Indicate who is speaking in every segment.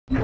Speaker 1: Il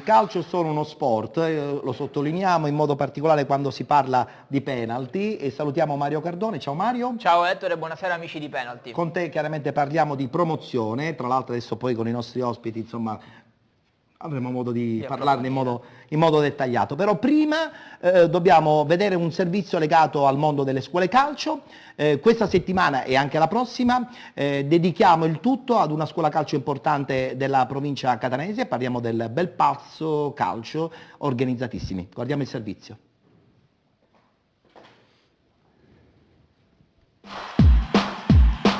Speaker 1: calcio è solo uno sport, lo sottolineiamo in modo particolare quando si parla di penalty e salutiamo Mario Cardone. Ciao Mario.
Speaker 2: Ciao Ettore, buonasera amici di Penalty.
Speaker 1: Con te chiaramente parliamo di promozione, tra l'altro adesso poi con i nostri ospiti insomma avremo modo di parlarne in modo dettagliato, però prima dobbiamo vedere un servizio legato al mondo delle scuole calcio. Questa settimana e anche la prossima dedichiamo il tutto ad una scuola calcio importante della provincia catanese, parliamo del Belpasso Calcio, organizzatissimi. Guardiamo il servizio.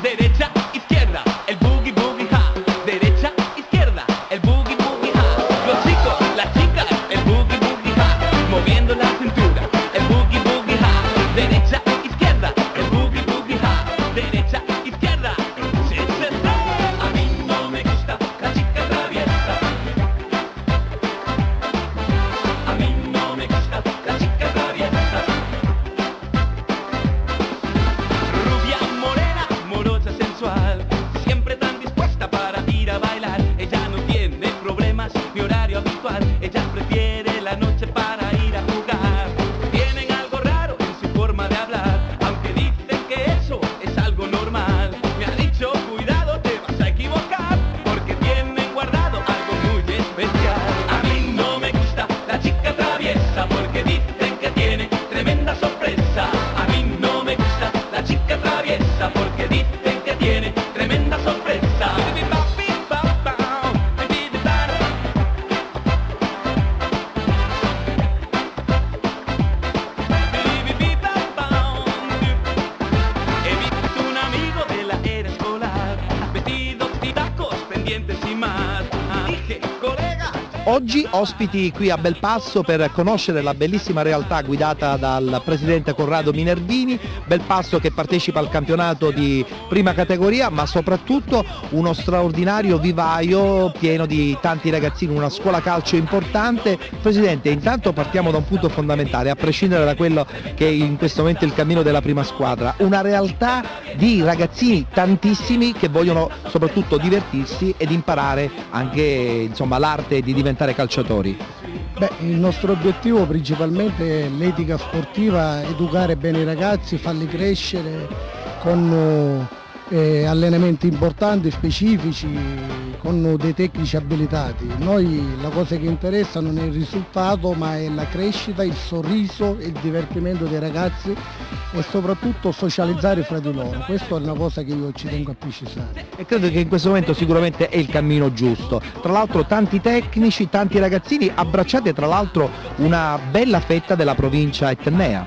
Speaker 3: Derecha, izquierda, el boogie boogie ha. Derecha, izquierda, el boogie boogie ha. Los chicos, las chicas, el boogie boogie ha. Moviendo la cintura, el boogie boogie ha. Derecha, izquierda, el boogie boogie ha. Derecha, izquierda, sí, sí, sí. A mí no me gusta la chica traviesa. A mí no me gusta la chica traviesa. Rubia, morena, morocha, sensual, siempre tan dispuesta para ir a bailar. Ella no tiene problemas ni horario habitual, ella prefiere la noche para ir a jugar. Tienen algo raro en su forma de hablar, aunque dicen que eso es algo normal. Me ha dicho, cuidado, te vas a equivocar, porque tienen guardado algo muy especial. A mí no me gusta la chica traviesa, porque dicen que tiene tremenda sorpresa. A mí no me gusta la chica traviesa, porque dicen que tiene tremenda sorpresa. He visto un amigo de la era escolar, vestidos y tacos, pendientes y más. Dije, colega.
Speaker 1: Oggi ospiti qui a Belpasso per conoscere la bellissima realtà guidata dal presidente Corrado Minervini, Belpasso che partecipa al campionato di prima categoria, ma soprattutto uno straordinario vivaio pieno di tanti ragazzini, una scuola calcio importante. Presidente, intanto partiamo da un punto fondamentale, a prescindere da quello che in questo momento è il cammino della prima squadra, una realtà di ragazzini tantissimi che vogliono soprattutto divertirsi ed imparare anche insomma l'arte di diventare calciatori.
Speaker 4: Beh, il nostro obiettivo principalmente è l'etica sportiva, educare bene i ragazzi, farli crescere con allenamenti importanti, specifici, con dei tecnici abilitati. Noi la cosa che interessa non è il risultato, ma è la crescita, il sorriso, il divertimento dei ragazzi e soprattutto socializzare fra di loro. Questa è una cosa che io ci tengo a precisare.
Speaker 1: E credo che in questo momento sicuramente è il cammino giusto. Tra l'altro tanti tecnici, tanti ragazzini, abbracciate tra l'altro una bella fetta della provincia etnea.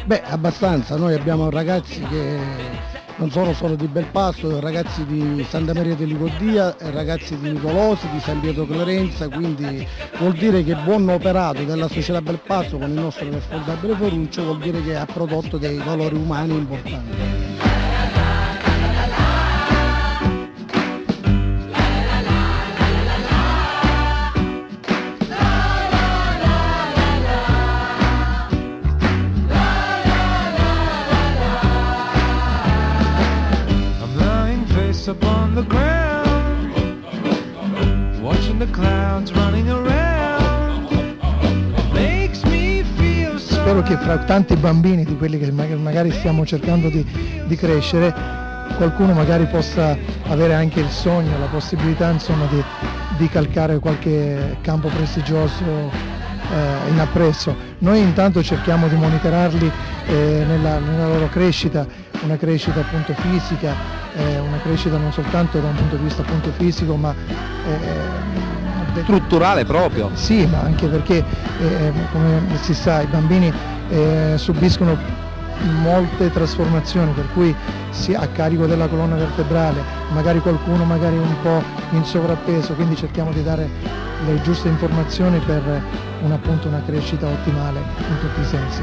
Speaker 4: Beh, abbastanza, noi abbiamo ragazzi che non sono solo di Belpasso, ragazzi di Santa Maria di Licodia, ragazzi di Nicolosi, di San Pietro Clerenza, quindi vuol dire che buon operato della società Belpasso con il nostro responsabile Ferruccio vuol dire che ha prodotto dei valori umani importanti.
Speaker 5: Upon the ground, watching the clouds running around, makes me feel so.
Speaker 4: Spero che fra tanti bambini di quelli che magari stiamo cercando di crescere, qualcuno magari possa avere anche il sogno, la possibilità insomma di calcare qualche campo prestigioso in appresso. Noi intanto cerchiamo di monitorarli nella loro crescita, una crescita appunto fisica, una crescita non soltanto da un punto di vista appunto fisico ma
Speaker 1: strutturale proprio.
Speaker 4: Sì, ma anche perché come si sa i bambini subiscono molte trasformazioni, per cui sia a carico della colonna vertebrale, magari qualcuno magari un po' in sovrappeso, quindi cerchiamo di dare le giuste informazioni per appunto una crescita ottimale in tutti i sensi.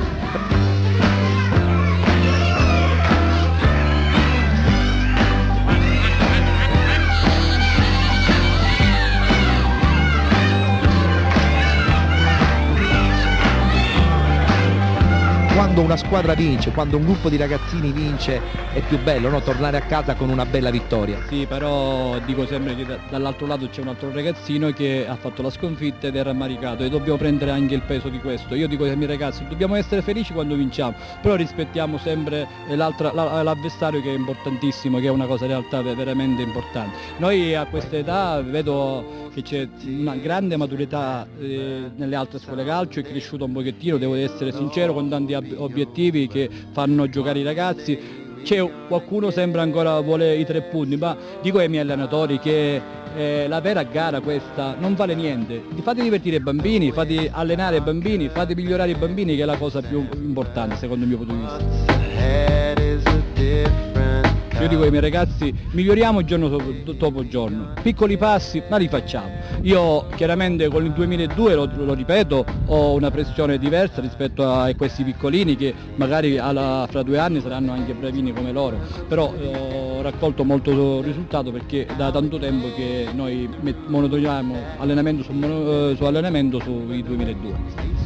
Speaker 1: quando una squadra vince, quando un gruppo di ragazzini vince, è più bello, no? Tornare a casa con una bella vittoria.
Speaker 6: Sì, però dico sempre che dall'altro lato c'è un altro ragazzino che ha fatto la sconfitta ed è rammaricato, e dobbiamo prendere anche il peso di questo. Io dico ai miei ragazzi, dobbiamo essere felici quando vinciamo, però rispettiamo sempre l'avversario, che è importantissimo, che è una cosa in realtà veramente importante. Noi a questa età vedo che c'è una grande maturità nelle altre scuole calcio, è cresciuto un pochettino, devo essere sincero, con tanti obiettivi che fanno giocare i ragazzi. C'è qualcuno sembra ancora vuole i 3 punti, ma dico ai miei allenatori che la vera gara questa non vale niente. Fate divertire i bambini, fate allenare i bambini, fate migliorare i bambini, che è la cosa più importante secondo il mio punto di vista. Io dico ai miei ragazzi, miglioriamo giorno dopo giorno, piccoli passi ma li facciamo. Io chiaramente con il 2002, lo ripeto, ho una pressione diversa rispetto a questi piccolini che magari fra 2 anni saranno anche bravini come loro, però ho raccolto molto risultato perché da tanto tempo che noi monotoniamo allenamento su allenamento sui 2002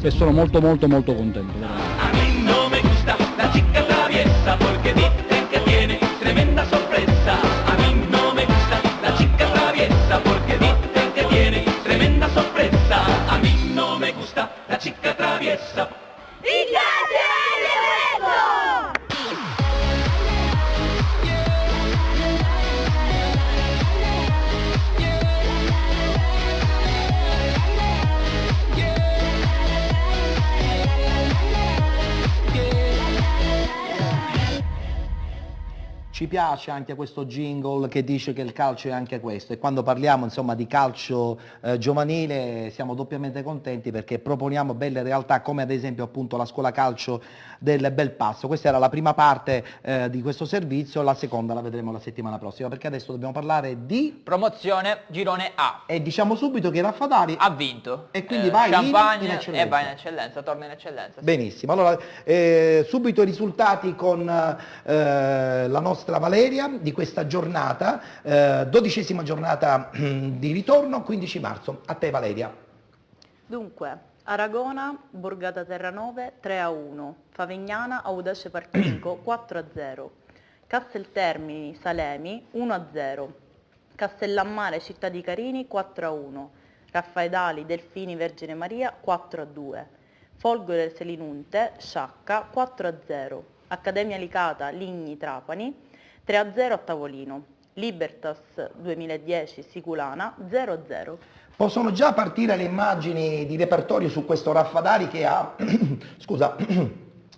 Speaker 6: e sono molto contento.
Speaker 3: A mí no me gusta la chica traviesa porque dicen que tiene tremenda sorpresa. A mí no me gusta la chica traviesa porque dicen que tiene tremenda sorpresa. A mí no me gusta la chica traviesa.
Speaker 1: Ci piace anche questo jingle che dice che il calcio è anche questo, e quando parliamo insomma di calcio giovanile siamo doppiamente contenti perché proponiamo belle realtà come ad esempio appunto la scuola calcio del Belpasso. Questa era la prima parte di questo servizio, la seconda la vedremo la settimana prossima, perché adesso dobbiamo parlare di
Speaker 2: Promozione girone A.
Speaker 1: e diciamo subito che Raffadari
Speaker 2: Ha vinto.
Speaker 1: E quindi vai
Speaker 2: Champagne
Speaker 1: in eccellenza.
Speaker 2: e va in eccellenza, torna in eccellenza. Sì.
Speaker 1: Benissimo, allora subito i risultati con la nostra Valeria di questa giornata, 12ª giornata di ritorno, 15 marzo. A te Valeria.
Speaker 7: Dunque, Aragona, Borgata Terranove 3-1, Favignana, Audace Partinico 4-0, Casteltermini, Salemi 1-0, Castellammare, Città di Carini 4-1, Raffaedali, Delfini, Vergine Maria 4-2, Folgore Selinunte, Sciacca 4-0, Accademia Licata, Ligni, Trapani 3-0 a Tavolino, Libertas 2010 Siculana 0-0.
Speaker 1: Possono già partire le immagini di repertorio su questo Raffadari che ha, scusa,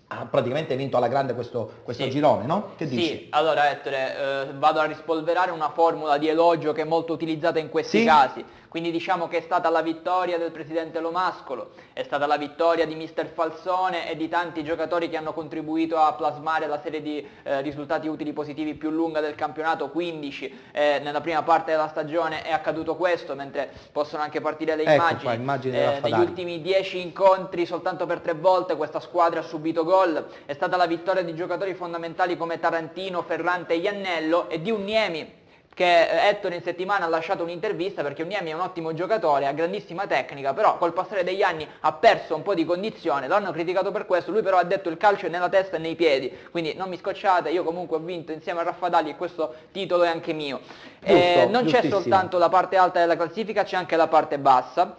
Speaker 1: ha praticamente vinto alla grande questo
Speaker 2: Sì.
Speaker 1: girone, no? Che dici?
Speaker 2: Sì, allora Ettore, vado a rispolverare una formula di elogio che è molto utilizzata in questi
Speaker 1: Sì.
Speaker 2: casi. Quindi diciamo che è stata la vittoria del presidente Lomascolo, è stata la vittoria di mister Falsone e di tanti giocatori che hanno contribuito a plasmare la serie di risultati utili positivi più lunga del campionato, 15 nella prima parte della stagione è accaduto questo, mentre possono anche partire le
Speaker 1: Ecco
Speaker 2: immagini.
Speaker 1: qua, immagini della
Speaker 2: Negli
Speaker 1: Raffadari.
Speaker 2: ultimi 10 incontri soltanto per 3 volte questa squadra ha subito gol, è stata la vittoria di giocatori fondamentali come Tarantino, Ferrante e Iannello e di Uniemi, che Ettore in settimana ha lasciato un'intervista perché Uniemi è un ottimo giocatore, ha grandissima tecnica, però col passare degli anni ha perso un po' di condizione, l'hanno criticato per questo, lui però ha detto il calcio è nella testa e nei piedi, quindi non mi scocciate, io comunque ho vinto insieme a Raffadali e questo titolo è anche mio. Non c'è
Speaker 1: giustissimo.
Speaker 2: soltanto la parte alta della classifica, c'è anche la parte bassa.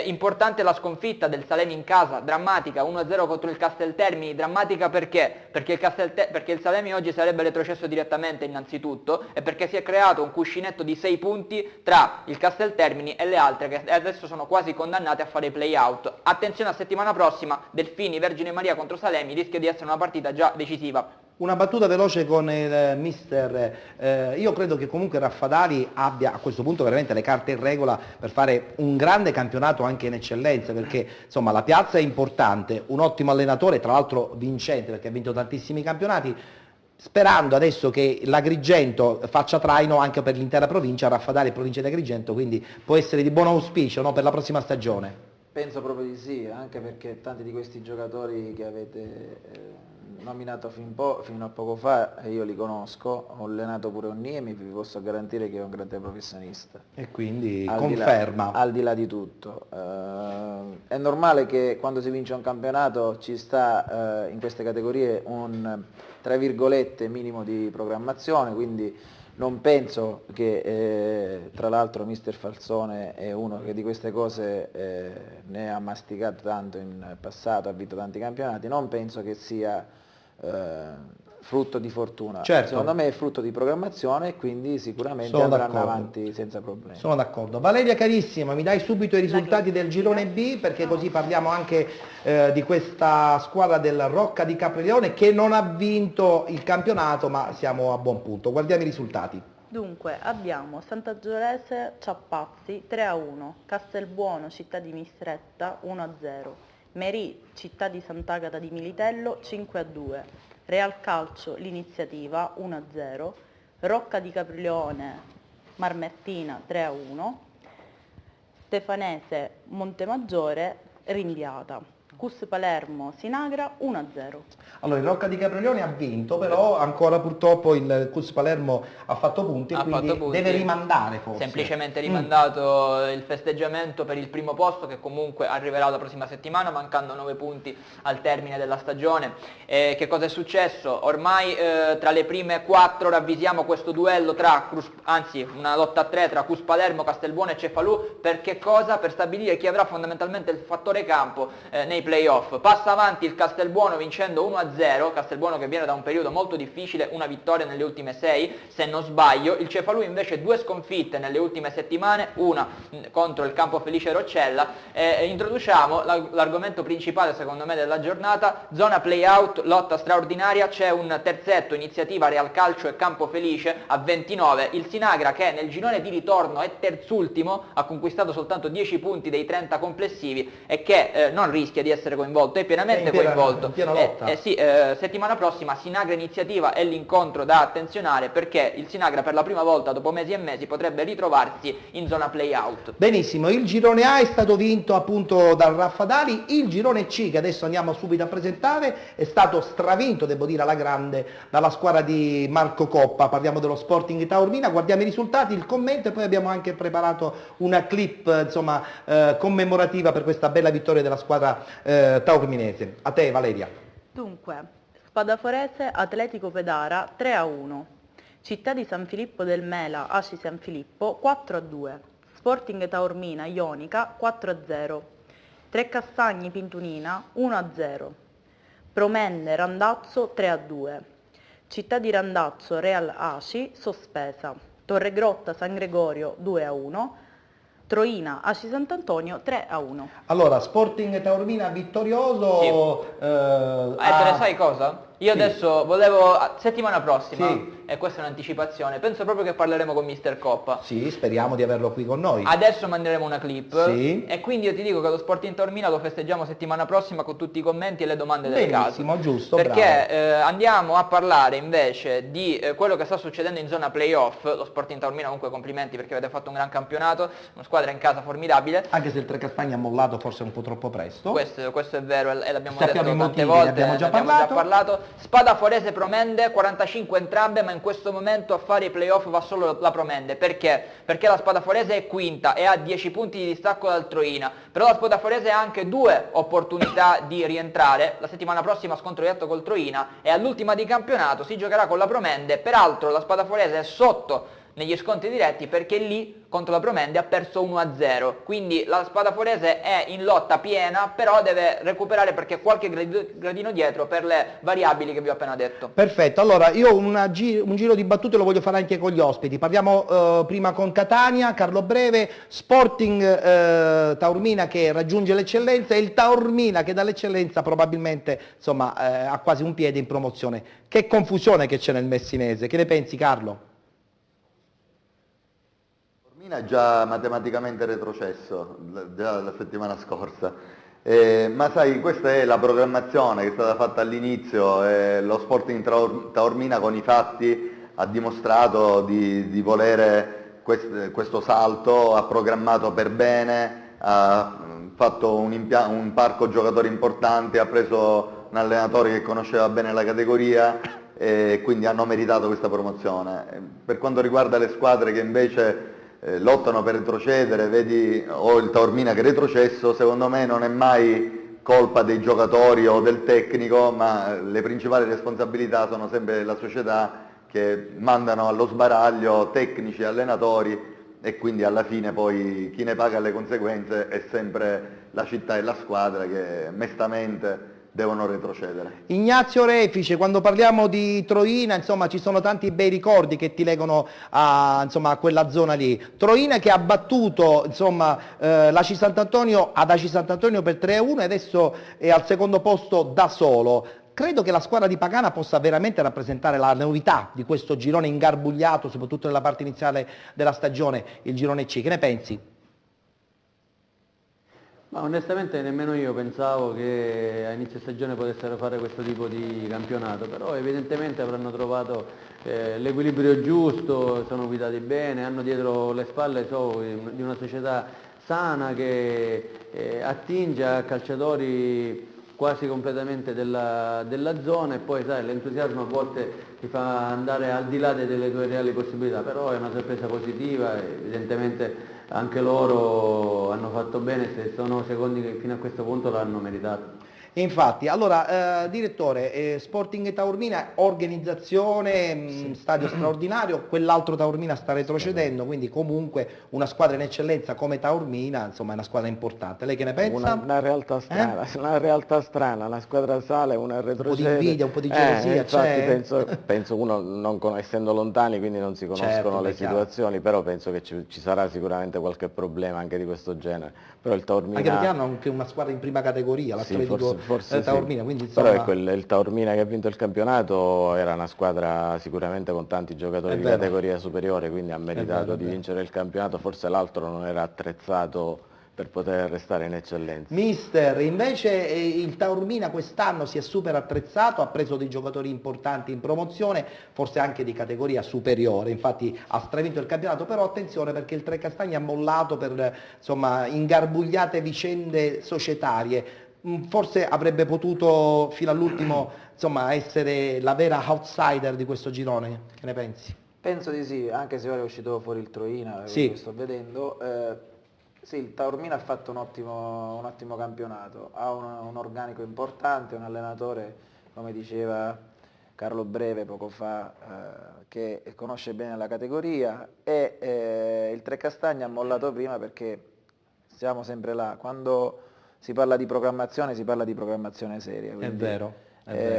Speaker 2: Importante la sconfitta del Salemi in casa, drammatica, 1-0 contro il Casteltermini, drammatica perché? Perché il Salemi oggi sarebbe retrocesso direttamente innanzitutto e perché si è creato un cuscinetto di 6 punti tra il Casteltermini e le altre che adesso sono quasi condannate a fare i play-out. Attenzione a settimana prossima, Delfini, Vergine Maria contro Salemi, rischia di essere una partita già decisiva.
Speaker 1: Una battuta veloce con il mister, io credo che comunque Raffadali abbia a questo punto veramente le carte in regola per fare un grande campionato anche in eccellenza, perché insomma la piazza è importante, un ottimo allenatore, tra l'altro vincente perché ha vinto tantissimi campionati, sperando adesso che l'Agrigento faccia traino anche per l'intera provincia, Raffadali e provincia di Agrigento, quindi può essere di buon auspicio, no, per la prossima stagione.
Speaker 8: Penso proprio di sì, anche perché tanti di questi giocatori che avete nominato fino a poco fa, e io li conosco, ho allenato pure Onniemi, vi posso garantire che è un grande professionista.
Speaker 1: E quindi
Speaker 8: Al di là-
Speaker 1: conferma.
Speaker 8: al di là di tutto. È normale che quando si vince un campionato ci sta in queste categorie un, tra virgolette, minimo di programmazione, quindi non penso che, tra l'altro, mister Falzone è uno che di queste cose ne ha masticato tanto in passato, ha vinto tanti campionati, non penso che sia frutto di fortuna.
Speaker 1: Certo.
Speaker 8: Secondo me è frutto di programmazione e quindi sicuramente
Speaker 1: Sono
Speaker 8: andranno
Speaker 1: d'accordo.
Speaker 8: avanti senza problemi.
Speaker 1: Sono d'accordo. Valeria carissima, mi dai subito i risultati del girone B, perché così parliamo anche di questa squadra del Rocca di Caprileone che non ha vinto il campionato, ma siamo a buon punto. Guardiamo i risultati.
Speaker 7: Dunque abbiamo Sant'Aggiolese Ciappazzi 3-1, Castelbuono Città di Mistretta 1-0, Merì Città di Sant'Agata di Militello 5-2, Real Calcio L'Iniziativa 1-0, Rocca di Caprileone Marmertina 3-1, Stefanese Montemaggiore rinviata, Cus Palermo Sinagra 1-0.
Speaker 1: Allora, il Rocca di Caprileone ha vinto, però ancora purtroppo il Cus Palermo ha fatto punti, e
Speaker 2: Ha
Speaker 1: quindi
Speaker 2: fatto punti.
Speaker 1: deve rimandare forse.
Speaker 2: Semplicemente rimandato il festeggiamento per il primo posto, che comunque arriverà la prossima settimana, mancando 9 punti al termine della stagione. Che cosa è successo? Ormai tra le prime 4 ravvisiamo questo duello una lotta a 3 tra Cus Palermo, Castelbuono e Cefalù. Per che cosa? Per stabilire chi avrà fondamentalmente il fattore campo nei playoff. Passa avanti il Castelbuono vincendo 1-0, Castelbuono che viene da un periodo molto difficile, una vittoria nelle ultime 6 se non sbaglio. Il Cefalù invece 2 sconfitte nelle ultime settimane, una contro il Campo Felice Roccella. Introduciamo l'argomento principale secondo me della giornata: zona playout, lotta straordinaria. C'è un terzetto, Iniziativa, Real Calcio e Campo Felice a 29, il Sinagra che nel girone di ritorno è terzultimo, ha conquistato soltanto 10 punti dei 30 complessivi e che non rischia di essere coinvolto, è pienamente coinvolto.
Speaker 1: in piena lotta.
Speaker 2: Settimana prossima Sinagra Iniziativa è l'incontro da attenzionare, perché il Sinagra per la prima volta dopo mesi e mesi potrebbe ritrovarsi in zona playout.
Speaker 1: Benissimo, il girone A è stato vinto appunto dal Raffadali, il girone C, che adesso andiamo subito a presentare, è stato stravinto, devo dire alla grande, dalla squadra di Marco Coppa. Parliamo dello Sporting Taormina, guardiamo i risultati, il commento e poi abbiamo anche preparato una clip commemorativa per questa bella vittoria della squadra taorminese. A te Valeria.
Speaker 7: Dunque, Spadaforese Atletico Pedara 3-1, Città di San Filippo del Mela Aci San Filippo 4-2, Sporting Taormina Ionica 4-0, Trecastagni Pintunina 1-0, Promende Randazzo 3-2, Città di Randazzo Real Aci sospesa, Torregrotta San Gregorio 2-1, Troina Aci Sant'Antonio 3-1.
Speaker 1: Allora, Sporting Taormina vittorioso.
Speaker 2: Te ne sai cosa? Io
Speaker 1: Sì.
Speaker 2: adesso volevo, settimana prossima,
Speaker 1: Sì.
Speaker 2: e questa è un'anticipazione, penso proprio che parleremo con Mister Coppa.
Speaker 1: Sì, speriamo di averlo qui con noi.
Speaker 2: Adesso manderemo una clip,
Speaker 1: Sì.
Speaker 2: e quindi io ti dico che lo Sporting Taormina lo festeggiamo settimana prossima con tutti i commenti e le domande del caso.
Speaker 1: Benissimo, giusto,
Speaker 2: Perché andiamo a parlare invece di quello che sta succedendo in zona playoff. Lo Sporting Taormina comunque complimenti, perché avete fatto un gran campionato, una squadra in casa formidabile.
Speaker 1: Anche se il Trecastagni ha mollato forse un po' troppo presto.
Speaker 2: Questo è vero e l'abbiamo
Speaker 1: Sappiamo
Speaker 2: detto
Speaker 1: i
Speaker 2: tante
Speaker 1: motivi,
Speaker 2: volte,
Speaker 1: ne abbiamo già
Speaker 2: ne abbiamo già
Speaker 1: parlato.
Speaker 2: parlato. Spada Forese Promende, 45 entrambe, ma in questo momento a fare i playoff va solo la Promende. Perché? Perché la Spada Forese è quinta e ha 10 punti di distacco dal Troina, però la Spada Forese ha anche 2 opportunità di rientrare. La settimana prossima scontro diretto col Troina e all'ultima di campionato si giocherà con la Promende. Peraltro la Spada Forese è sotto negli scontri diretti perché lì contro la Promende ha perso 1-0, quindi la Spada Forese è in lotta piena, però deve recuperare perché qualche gradino dietro per le variabili che vi ho appena detto.
Speaker 1: Perfetto, allora io un giro di battute lo voglio fare anche con gli ospiti. Parliamo prima con Catania, Carlo Breve, Sporting Taormina che raggiunge l'eccellenza e il Taormina che dall'eccellenza probabilmente ha quasi un piede in promozione. Che confusione che c'è nel messinese, che ne pensi Carlo?
Speaker 9: Taormina è già matematicamente retrocesso, già la settimana scorsa, ma sai, questa è la programmazione che è stata fatta all'inizio, lo Sporting Taormina con i fatti ha dimostrato di volere questo salto, ha programmato per bene, ha fatto un parco giocatori importanti, ha preso un allenatore che conosceva bene la categoria e quindi hanno meritato questa promozione. Per quanto riguarda le squadre che invece lottano per retrocedere, vedi o il Taormina che è retrocesso, secondo me non è mai colpa dei giocatori o del tecnico, ma le principali responsabilità sono sempre della società, che mandano allo sbaraglio tecnici e allenatori, e quindi alla fine poi chi ne paga le conseguenze è sempre la città e la squadra, che mestamente devono retrocedere.
Speaker 1: Ignazio Refice, quando parliamo di Troina, insomma, ci sono tanti bei ricordi che ti legano a quella zona lì. Troina che ha battuto, insomma, l'Aci Sant'Antonio ad Aci Sant'Antonio per 3-1 e adesso è al secondo posto da solo. Credo che la squadra di Pagana possa veramente rappresentare la novità di questo girone ingarbugliato, soprattutto nella parte iniziale della stagione, il girone C. Che ne pensi?
Speaker 10: Ma onestamente nemmeno io pensavo che a inizio stagione potessero fare questo tipo di campionato, però evidentemente avranno trovato l'equilibrio giusto, sono guidati bene, hanno dietro le spalle di una società sana che attinge a calciatori quasi completamente della zona, e poi sai, l'entusiasmo a volte ti fa andare al di là delle tue reali possibilità, però è una sorpresa positiva, evidentemente anche loro hanno fatto bene, se sono secondi fino a questo punto l'hanno meritato.
Speaker 1: Infatti, allora, direttore, Sporting Taormina, organizzazione, stadio straordinario, quell'altro Taormina sta retrocedendo, quindi comunque una squadra in eccellenza come Taormina, insomma, è una squadra importante. Lei che ne pensa?
Speaker 11: Una realtà strana, una realtà strana, una squadra sale, una retrocede.
Speaker 1: Un po' di invidia, un po' di gelosia,
Speaker 11: infatti penso uno, essendo lontani, quindi non si conoscono le situazioni, però penso che ci sarà sicuramente qualche problema anche di questo genere. Però il Taormina...
Speaker 1: Anche perché hanno anche una squadra in prima categoria, l'Atletico Taormina,
Speaker 11: sì.
Speaker 1: Quindi insomma...
Speaker 11: Però il Taormina che ha vinto il campionato era una squadra sicuramente con tanti giocatori di categoria superiore, quindi ha meritato di vincere il campionato, forse l'altro non era attrezzato per poter restare in eccellenza.
Speaker 1: Mister, invece il Taormina quest'anno si è super attrezzato, ha preso dei giocatori importanti in promozione, forse anche di categoria superiore, infatti ha stravinto il campionato, però attenzione perché il Trecastagni ha mollato per ingarbugliate vicende societarie. Forse avrebbe potuto fino all'ultimo essere la vera outsider di questo girone, che ne pensi?
Speaker 8: Penso di sì, anche se ora è uscito fuori il Troina,
Speaker 1: sì.
Speaker 8: Lo sto vedendo. Sì, il Taormina ha fatto un ottimo campionato, ha un organico importante, un allenatore, come diceva Carlo Breve poco fa, che conosce bene la categoria, e il Trecastagni ha mollato prima perché siamo sempre là, quando si parla di programmazione seria. Quindi,
Speaker 1: è vero.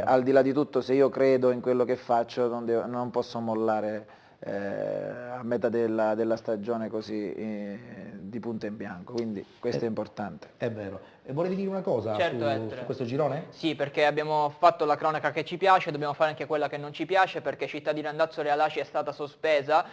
Speaker 8: Al di là di tutto, se io credo in quello che faccio non posso mollare a metà della stagione così di punto in bianco, quindi questo è importante.
Speaker 1: È vero. E volevi dire una cosa su questo girone?
Speaker 2: Sì, perché abbiamo fatto la cronaca che ci piace, dobbiamo fare anche quella che non ci piace, perché Città di Randazzo Real Aci è stata sospesa,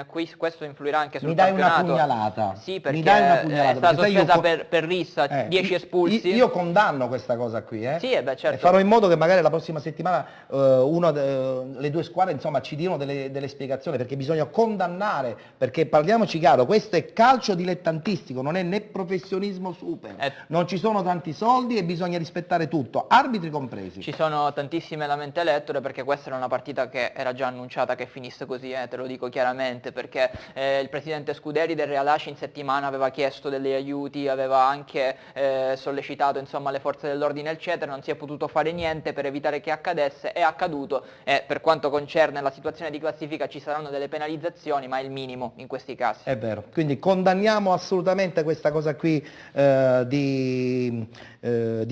Speaker 2: questo influirà anche sul campionato.
Speaker 1: Mi dai una pugnalata?
Speaker 2: Sì, perché è stata sospesa per rissa, 10 espulsi.
Speaker 1: Io condanno questa cosa qui,
Speaker 2: Sì, certo.
Speaker 1: E farò in modo che magari la prossima settimana le due squadre ci diano delle spiegazioni, perché bisogna condannare, perché parliamoci chiaro, questo è calcio dilettantistico, non è né professionismo super. Non ci sono tanti soldi e bisogna rispettare tutto, arbitri compresi.
Speaker 2: Ci sono tantissime lamentele, Ettore, perché questa era una partita che era già annunciata che finisse così, te lo dico chiaramente, perché il presidente Scuderi del Real Aci in settimana aveva chiesto degli aiuti, aveva anche sollecitato le forze dell'ordine eccetera, non si è potuto fare niente per evitare che accadesse, è accaduto, e per quanto concerne la situazione di classifica ci saranno delle penalizzazioni, ma è il minimo in questi casi.
Speaker 1: È vero, quindi condanniamo assolutamente questa cosa qui di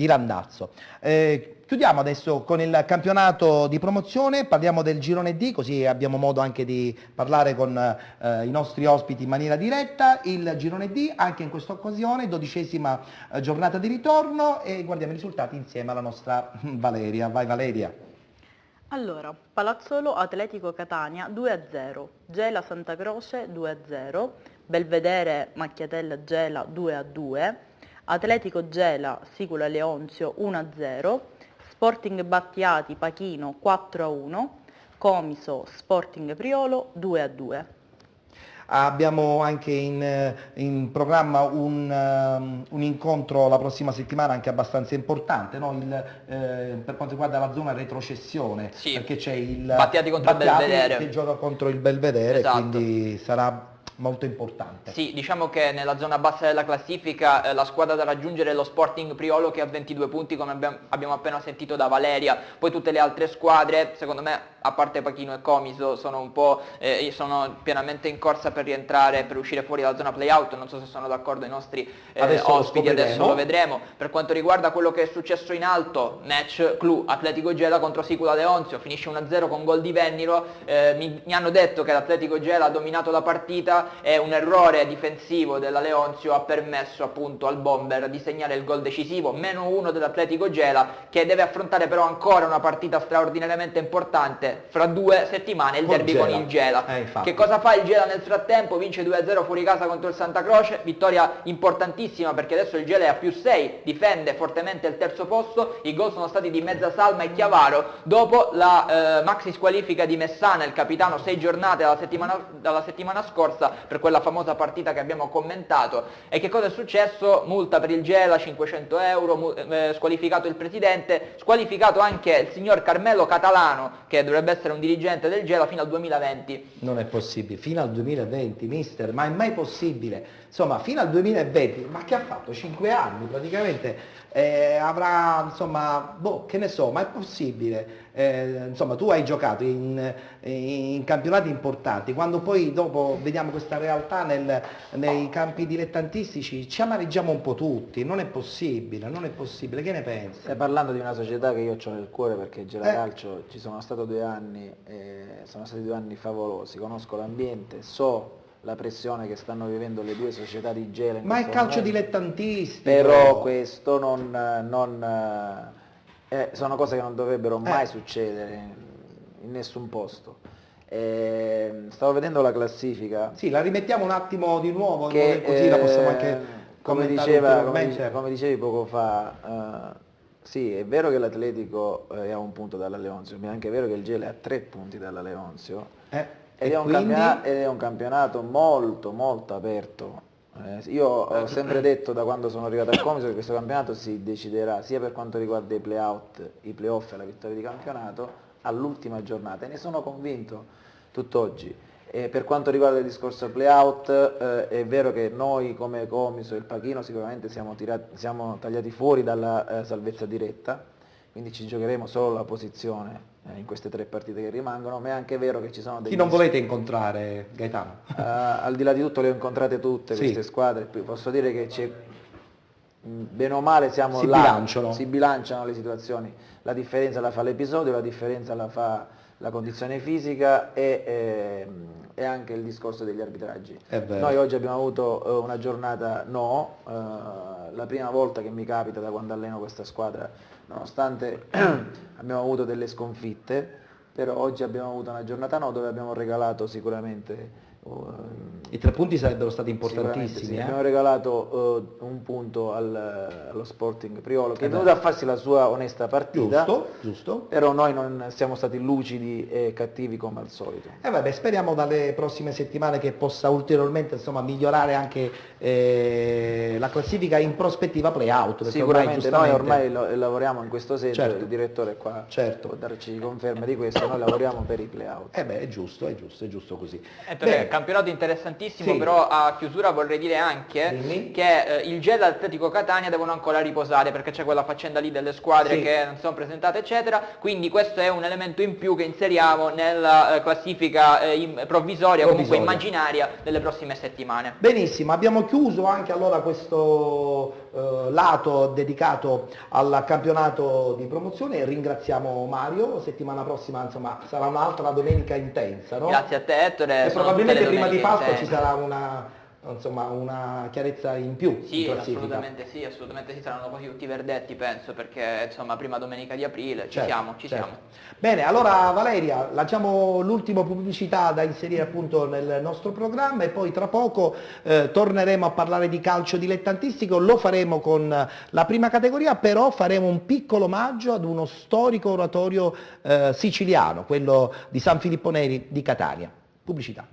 Speaker 1: Randazzo. Chiudiamo adesso con il campionato di promozione, parliamo del girone D, così abbiamo modo anche di parlare con i nostri ospiti in maniera diretta. Il girone D anche in questa occasione, 12ª giornata di ritorno, e guardiamo i risultati insieme alla nostra Valeria. Vai Valeria.
Speaker 7: Allora, Palazzolo Atletico Catania 2-0, Gela Santa Croce 2-0, Belvedere Macchiatella Gela 2-2, Atletico Gela Sicula Leonzio 1-0, Sporting Battiati Pachino 4-1, Comiso Sporting Priolo 2-2.
Speaker 1: abbiamo anche in programma un incontro la prossima settimana anche abbastanza importante, no? Per quanto riguarda la zona retrocessione,
Speaker 2: Sì.
Speaker 1: perché c'è il
Speaker 2: Battiati contro il Belvedere.
Speaker 1: che gioca contro il Belvedere,
Speaker 2: Esatto.
Speaker 1: quindi sarà molto importante.
Speaker 2: Sì, diciamo che nella zona bassa della classifica la squadra da raggiungere è lo Sporting Priolo che ha 22 punti, come abbiamo appena sentito da Valeria. Poi tutte le altre squadre, secondo me, a parte Pachino e Comiso, sono un po' sono pienamente in corsa per rientrare, per uscire fuori dalla zona play-out. Non so se sono d'accordo i nostri
Speaker 1: Adesso lo
Speaker 2: ospiti,
Speaker 1: scopriremo.
Speaker 2: adesso lo vedremo. Per quanto riguarda quello che è successo in alto, match clou Atletico Gela contro Sicula Leonzio, finisce 1-0 con gol di Venniro. Mi hanno detto che l'Atletico Gela ha dominato la partita e un errore difensivo della Leonzio ha permesso appunto al Bomber di segnare il gol decisivo, -1 dell'Atletico Gela, che deve affrontare però ancora una partita straordinariamente importante fra 2 settimane, il
Speaker 1: Con
Speaker 2: derby
Speaker 1: Gela.
Speaker 2: con il Gela.
Speaker 1: Infatti.
Speaker 2: Che cosa fa il Gela nel frattempo? Vince 2-0 fuori casa contro il Santa Croce, vittoria importantissima perché adesso il Gela è a +6, difende fortemente il terzo posto. I gol sono stati di Mezzasalma e Chiavaro dopo la maxi squalifica di Messana, il capitano, 6 giornate dalla settimana scorsa per quella famosa partita che abbiamo commentato. E che cosa è successo? Multa per il Gela, 500 euro, squalificato il presidente, squalificato anche il signor Carmelo Catalano, che dovrebbe essere un dirigente del Gela fino al 2020.
Speaker 1: Non è possibile, fino al 2020, mister, ma è mai possibile? Insomma, fino al 2020, ma che ha fatto? 5 anni praticamente, avrà, insomma, boh, che ne so, ma è possibile? Insomma, tu hai giocato in campionati importanti, quando poi dopo vediamo questa realtà nei campi dilettantistici ci amareggiamo un po' tutti, non è possibile, che ne pensi?
Speaker 8: Stai parlando di una società che io ho nel cuore perché Gela Calcio ci sono stato 2 anni, sono stati 2 anni favolosi, conosco l'ambiente, so la pressione che stanno vivendo le 2 società di Gela in
Speaker 1: Ma è
Speaker 8: questo
Speaker 1: calcio
Speaker 8: momento.
Speaker 1: dilettantistico.
Speaker 8: Però questo sono cose che non dovrebbero mai succedere in nessun posto. Stavo vedendo la classifica.
Speaker 1: Sì, la rimettiamo un attimo di nuovo,
Speaker 8: Che,
Speaker 1: così la possiamo anche
Speaker 8: come
Speaker 1: commentare ulteriormente.
Speaker 8: come dicevi poco fa, sì, è vero che l'Atletico è a 1 punto dalla Leonzio, ma è anche vero che il Gela è a 3 punti dalla Leonzio. Ed è un campionato molto molto aperto. Io ho sempre detto da quando sono arrivato al Comiso che questo campionato si deciderà sia per quanto riguarda i playoff e la vittoria di campionato all'ultima giornata, e ne sono convinto tutt'oggi. Per quanto riguarda il discorso playout, è vero che noi come Comiso e il Pachino sicuramente siamo tagliati fuori dalla salvezza diretta, quindi ci giocheremo solo la posizione in queste 3 partite che rimangono, ma è anche vero che ci sono dei...
Speaker 1: Chi non volete incontrare, Gaetano?
Speaker 8: Al di là di tutto le ho incontrate tutte queste squadre, posso dire che c'è, bene o male siamo là, si bilanciano le situazioni, la differenza la fa l'episodio, la differenza la fa la condizione fisica e anche il discorso degli arbitraggi. Noi oggi abbiamo avuto una giornata la prima volta che mi capita da quando alleno questa squadra, nonostante abbiamo avuto delle sconfitte, però oggi abbiamo avuto una giornata dove abbiamo regalato sicuramente...
Speaker 1: I 3 punti sarebbero stati importantissimi.
Speaker 8: Sì. Abbiamo regalato 1 punto allo Sporting Priolo, che è venuto a farsi la sua onesta partita,
Speaker 1: giusto.
Speaker 8: Però noi non siamo stati lucidi e cattivi come al solito.
Speaker 1: Speriamo dalle prossime settimane che possa ulteriormente migliorare anche la classifica in prospettiva play-out.
Speaker 8: Sicuramente, noi ormai lavoriamo in questo senso,
Speaker 1: certo.
Speaker 8: Il direttore qua può darci conferma di questo, noi lavoriamo per i play-out.
Speaker 1: È giusto così.
Speaker 2: Campionato interessantissimo, però a chiusura vorrei dire anche che il Gela e l'Atletico Catania devono ancora riposare perché c'è quella faccenda lì delle squadre che non sono presentate eccetera, quindi questo è un elemento in più che inseriamo nella classifica provvisoria, comunque immaginaria, delle prossime settimane.
Speaker 1: Benissimo, abbiamo chiuso anche allora questo lato dedicato al campionato di promozione. Ringraziamo Mario, settimana prossima sarà un'altra domenica intensa, no?
Speaker 2: Grazie a te Ettore.
Speaker 1: E probabilmente prima di Pasqua ci sarà una chiarezza in più.
Speaker 2: Sì,
Speaker 1: in
Speaker 2: assolutamente sì, saranno quasi tutti verdetti penso, perché prima domenica di aprile ci siamo.
Speaker 1: Bene, allora Valeria, lanciamo l'ultima pubblicità da inserire appunto nel nostro programma e poi tra poco torneremo a parlare di calcio dilettantistico, lo faremo con la prima categoria, però faremo un piccolo omaggio ad uno storico oratorio siciliano, quello di San Filippo Neri di Catania. Pubblicità.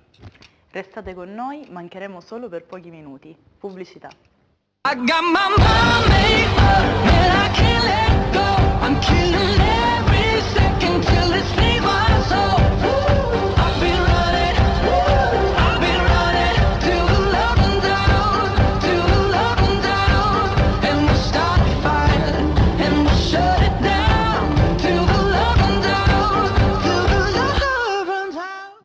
Speaker 7: Restate con noi, mancheremo solo per pochi minuti. Pubblicità.
Speaker 3: I got my mind made up and I can't let go. I'm killing every second till it stays my soul. I've been running till the love and down, till the love and down. And we'll start a fire and we'll shut it down, till the love and down, till the love runs out.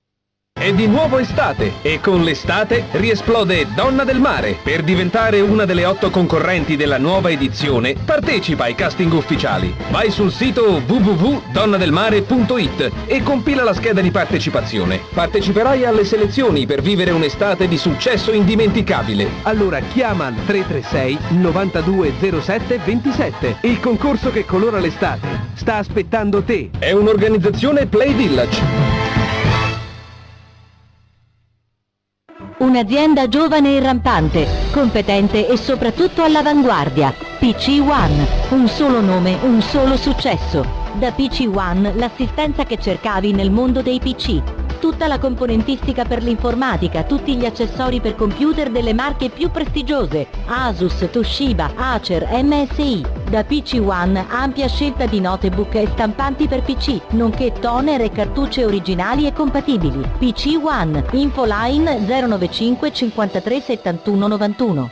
Speaker 12: È di nuovo estate e con l'estate riesplode Donna del Mare. Per diventare una delle 8 concorrenti della nuova edizione, partecipa ai casting ufficiali. Vai sul sito www.donnadelmare.it e compila la scheda di partecipazione. Parteciperai alle selezioni per vivere un'estate di successo indimenticabile. Allora chiama al 336 9207 27. Il concorso che colora l'estate sta aspettando te. È un'organizzazione Play Village.
Speaker 13: Un'azienda giovane e rampante, competente e soprattutto all'avanguardia. PC One, un solo nome, un solo successo. Da PC One l'assistenza che cercavi nel mondo dei PC. Tutta la componentistica per l'informatica, tutti gli accessori per computer delle marche più prestigiose. Asus, Toshiba, Acer, MSI. Da PC One ampia scelta di notebook e stampanti per PC, nonché toner e cartucce originali e compatibili. PC One, infoline 095 53 71 91.